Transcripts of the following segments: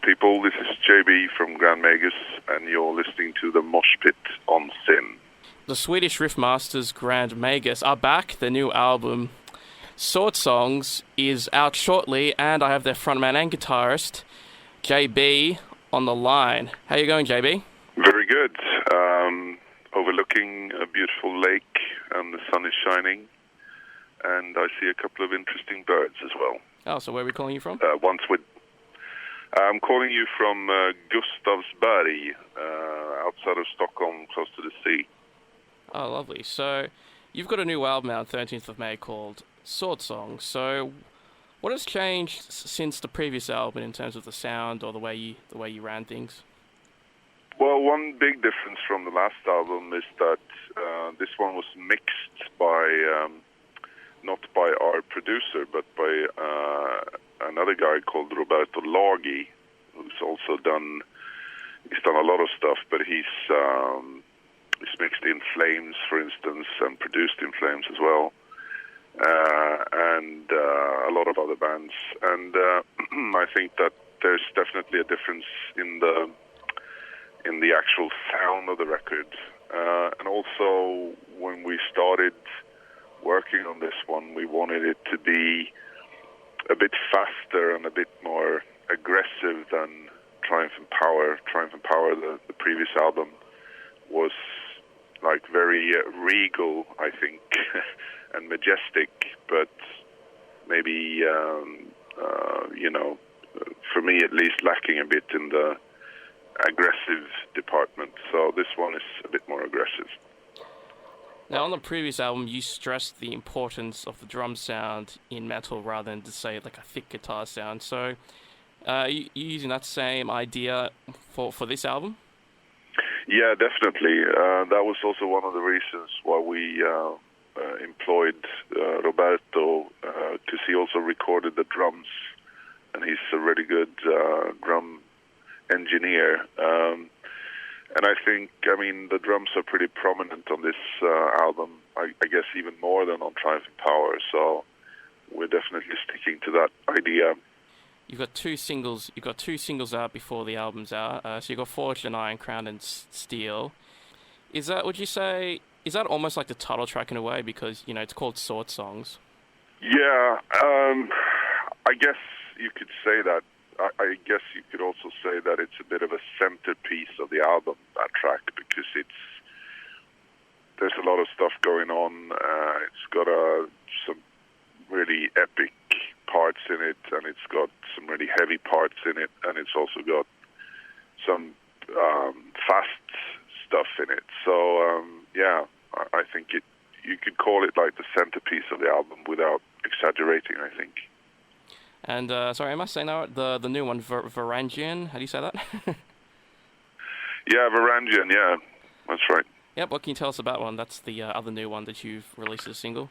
people. This is JB from Grand Magus, and you're listening to the Moshpit on Sin. The Swedish riff masters Grand Magus are back. Their new album, Sword Songs, is out shortly, and I have their frontman and guitarist, JB, on the line. How you going, JB? Very good. Overlooking a beautiful lake, and the sun is shining, and I see a couple of interesting birds as well. Oh, so where are we calling you from? I'm calling you from Gustavsberg, outside of Stockholm, close to the sea. Oh, lovely. So, you've got a new album out 13th of May called Sword Songs. So, what has changed since the previous album in terms of the sound or the way you ran things? Well, one big difference from the last album is that this one was mixed by, not by our producer, but by another guy called Roberto Laghi, who's also done a lot of stuff, but he's mixed In Flames, for instance, and produced In Flames as well, and a lot of other bands. And I think that there's definitely a difference in the actual sound of the record. And also, when we started working on this one, we wanted it to be a bit faster and a bit more aggressive than Triumph and Power. Triumph and Power, the previous album, was like very regal, I think, and majestic, but maybe, for me at least, lacking a bit in the aggressive department. So this one is a bit more aggressive. Now, on the previous album, you stressed the importance of the drum sound in metal rather than to say like a thick guitar sound. So, you using that same idea for this album? Yeah, definitely. That was also one of the reasons why we employed Roberto, because he also recorded the drums, and he's a really good drum engineer. And I think, the drums are pretty prominent on this album, I guess even more than on Triumph and Power, so we're definitely sticking to that idea. You've got two singles out before the album's out, so you've got Forged in Iron, Crowned in Steel. Would you say, is that almost like the title track in a way, because, it's called Sword Songs? Yeah, I guess you could say that. I guess you could also say that it's a bit of a centerpiece of the album, that track, because there's a lot of stuff going on. It's got some really epic parts in it, and it's got some really heavy parts in it, and it's also got some fast stuff in it. So, I think you could call it like the centerpiece of the album without exaggerating, I think. And, sorry, am I saying that? The new one, Varangian, how do you say that? Yeah, Varangian, yeah, that's right. Yep, what can you tell us about one? That's the other new one that you've released as a single.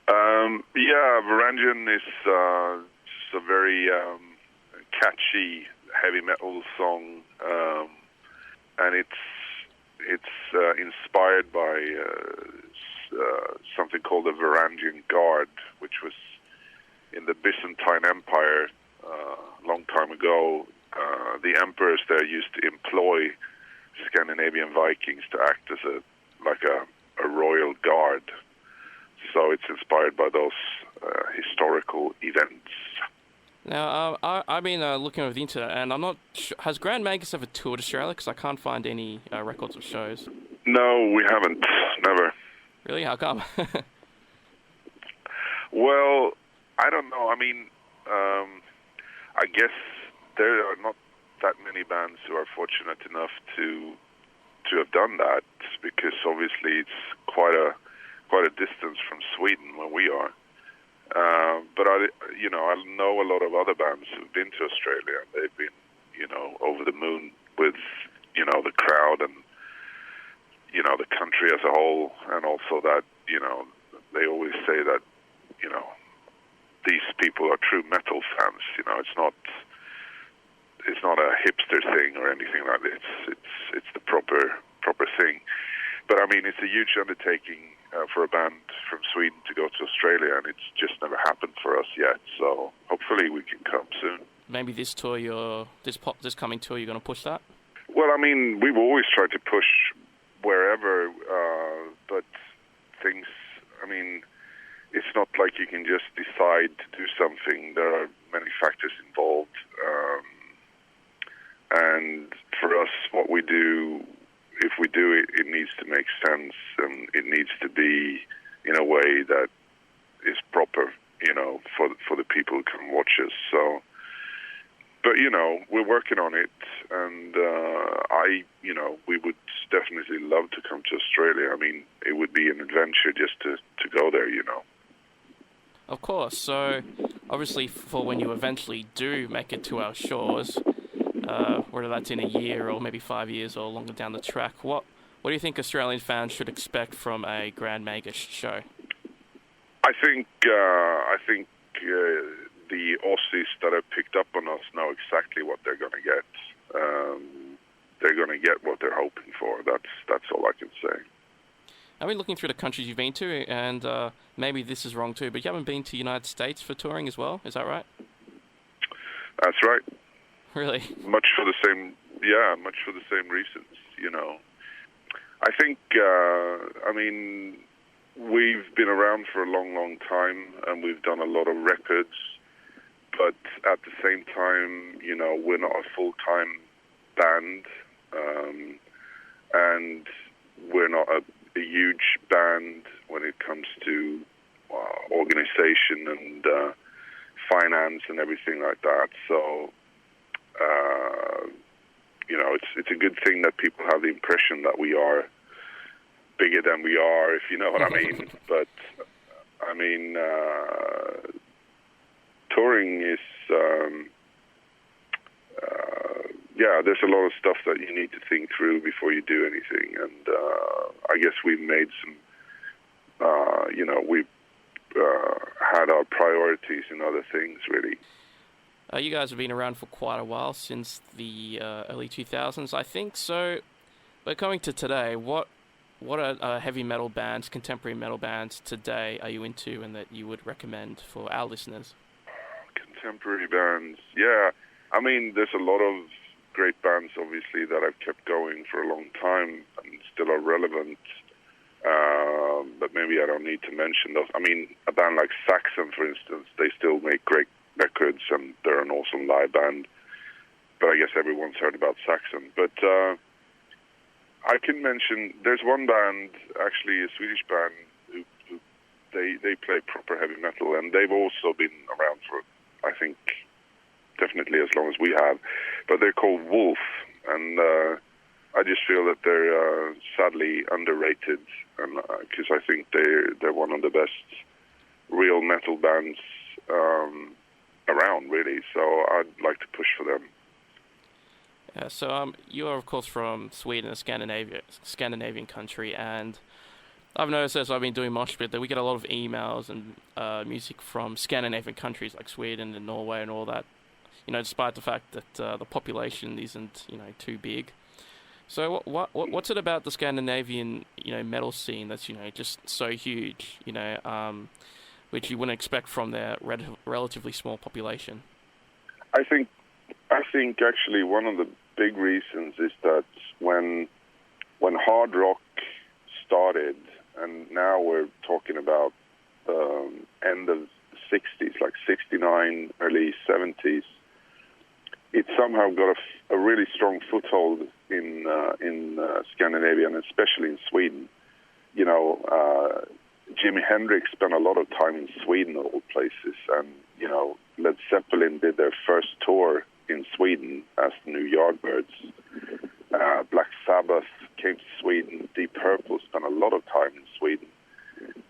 Varangian is a very catchy heavy metal song, and it's inspired by something called the Varangian Guard, which was in the Byzantine Empire a long time ago. The emperors there used to employ Scandinavian Vikings to act as a royal guard. So it's inspired by those historical events. Now, I've been looking over the internet, and I'm not sure, has Grand Magus ever toured Australia? Because I can't find any records of shows. No, we haven't. Never. Really? How come? Well, I don't know. I guess there are not that many bands who are fortunate enough to have done that, because obviously it's quite a distance from Sweden where we are. But I know a lot of other bands who've been to Australia, and they've been, over the moon with, the crowd and, the country as a whole, and also that, they always say that, these people are true metal fans. It's not a hipster thing or anything like that. It's the proper thing. But it's a huge undertaking for a band from Sweden to go to Australia, and it's just never happened for us yet. So hopefully we can come soon. maybe this coming tour you're going to push that? Well, I mean, we've always tried to push wherever, but things, I mean, it's not like you can just decide to do something. There are many factors involved. And for us, what we do, if we do it, it needs to make sense, and it needs to be in a way that is proper, for the people who come watch us. So, but, we're working on it, and we would definitely love to come to Australia. I mean, it would be an adventure just to go there, Of course. So, obviously, for when you eventually do make it to our shores, whether that's in a year or maybe 5 years or longer down the track, what do you think Australian fans should expect from a Grand Magus show? I think the Aussies that have picked up on us know exactly what they're going to get. They're going to get what they're hoping for. That's all I can say. I've been looking through the countries you've been to, and maybe this is wrong too, but you haven't been to the United States for touring as well, is that right? That's right. Really? Much for the same reasons, I think, we've been around for a long, long time, and we've done a lot of records, but at the same time, we're not a full-time band, and we're not a huge band when it comes to organization and finance and everything like that. So, it's a good thing that people have the impression that we are bigger than we are, if you know what I mean. But, touring is, there's a lot of stuff that you need to think through before you do anything. And I guess we've made some, we've had our priorities in other things, really. You guys have been around for quite a while, since the early 2000s, I think. So, but coming to today, what are heavy metal bands, contemporary metal bands today are you into and that you would recommend for our listeners? Contemporary bands, yeah. I mean, there's a lot of great bands, obviously, that have kept going for a long time and still are relevant. But maybe I don't need to mention those. I mean, a band like Saxon, for instance, they still make great records, and they're an awesome live band. But I guess everyone's heard about Saxon. But I can mention, there's one band, actually a Swedish band, who they play proper heavy metal, and they've also been around for, I think, definitely as long as we have. But they're called Wolf, and I just feel that they're sadly underrated, and because I think they're one of the best real metal bands around, really. So I'd like to push for them. Yeah, so you are, of course, from Sweden, a Scandinavian country, and I've noticed as I've been doing Moshpit that we get a lot of emails and music from Scandinavian countries like Sweden and Norway and all that, despite the fact that the population isn't, too big. So what's it about the Scandinavian, metal scene that's, just so huge, which you wouldn't expect from their relatively small population? I think actually one of the big reasons is that when hard rock started, and now we're talking about end of the 60s, like 69, early 70s, it somehow got a really strong foothold in Scandinavia, and especially in Sweden. Jimi Hendrix spent a lot of time in Sweden, of all places, and Led Zeppelin did their first tour in Sweden as the New Yardbirds. Black Sabbath came to Sweden. Deep Purple spent a lot of time in Sweden,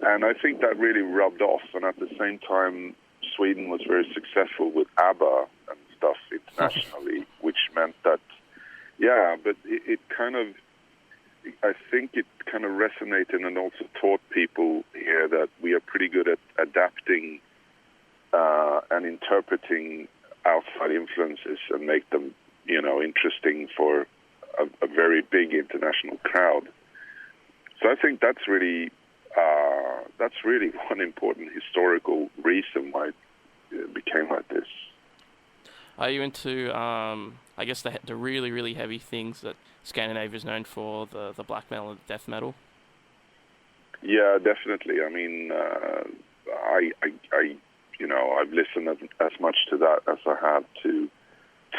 and I think that really rubbed off. And at the same time, Sweden was very successful with ABBA and stuff internationally, which meant that, but it kind of, I think it kind of resonated and also taught people here that we are pretty good at adapting and interpreting outside influences and make them, interesting for a very big international crowd. So I think that's really one important historical reason why it became like this. Are you into, I guess, the really, really heavy things that Scandinavia is known for, the black metal and death metal? Yeah, definitely. I mean, I've listened as much to that as I have to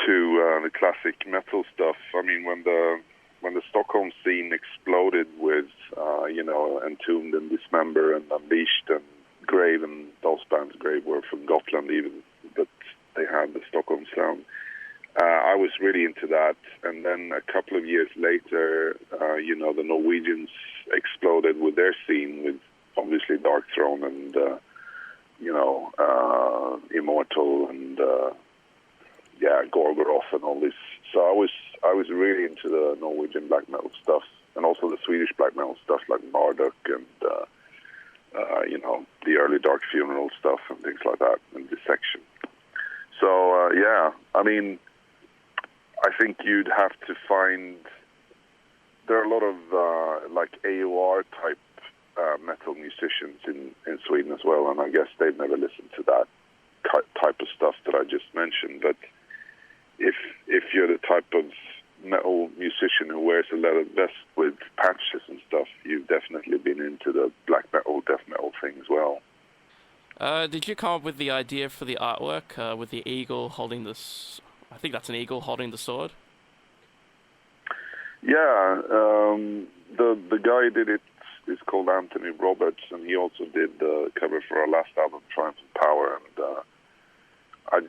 the classic metal stuff. I mean, when the Stockholm scene exploded with Entombed and Dismember and Unleashed and Grave, and those bands, Grave were from Gotland even, but they had the Stockholm sound. I was really into that, and then a couple of years later, the Norwegians exploded with their scene, with obviously Dark Throne and Immortal and Gorgoroth and all this. So I was really into the Norwegian black metal stuff, and also the Swedish black metal stuff like Marduk and the early Dark Funeral stuff and things like that, and Dissection. So I mean, I think you'd have to find. There are a lot of like AOR type metal musicians in Sweden as well, and I guess they've never listened to that type of stuff that I just mentioned. But if you're the type of metal musician who wears a leather vest with patches and stuff, you've definitely been into the black metal, death metal thing as well. Did you come up with the idea for the artwork with the eagle holding this? I think that's an eagle holding the sword. Yeah, the guy who did it is called Anthony Roberts, and he also did the cover for our last album, Triumph and Power. And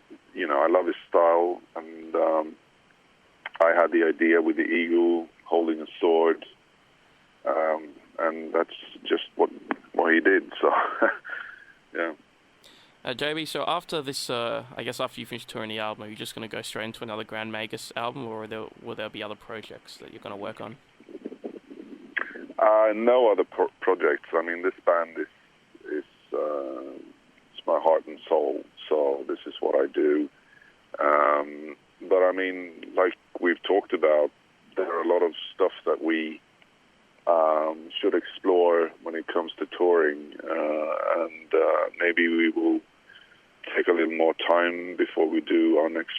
I love his style, and I had the idea with the eagle holding a sword, and that's just what he did. So, yeah. JB, so after this, I guess after you finish touring the album, are you just going to go straight into another Grand Magus album, or will there be other projects that you're going to work on? No other projects. I mean, this band is it's my heart and soul, so this is what I do. But I mean, like we've talked about, there are a lot of stuff that we should explore when it comes to touring, and maybe we will take a little more time before we do our next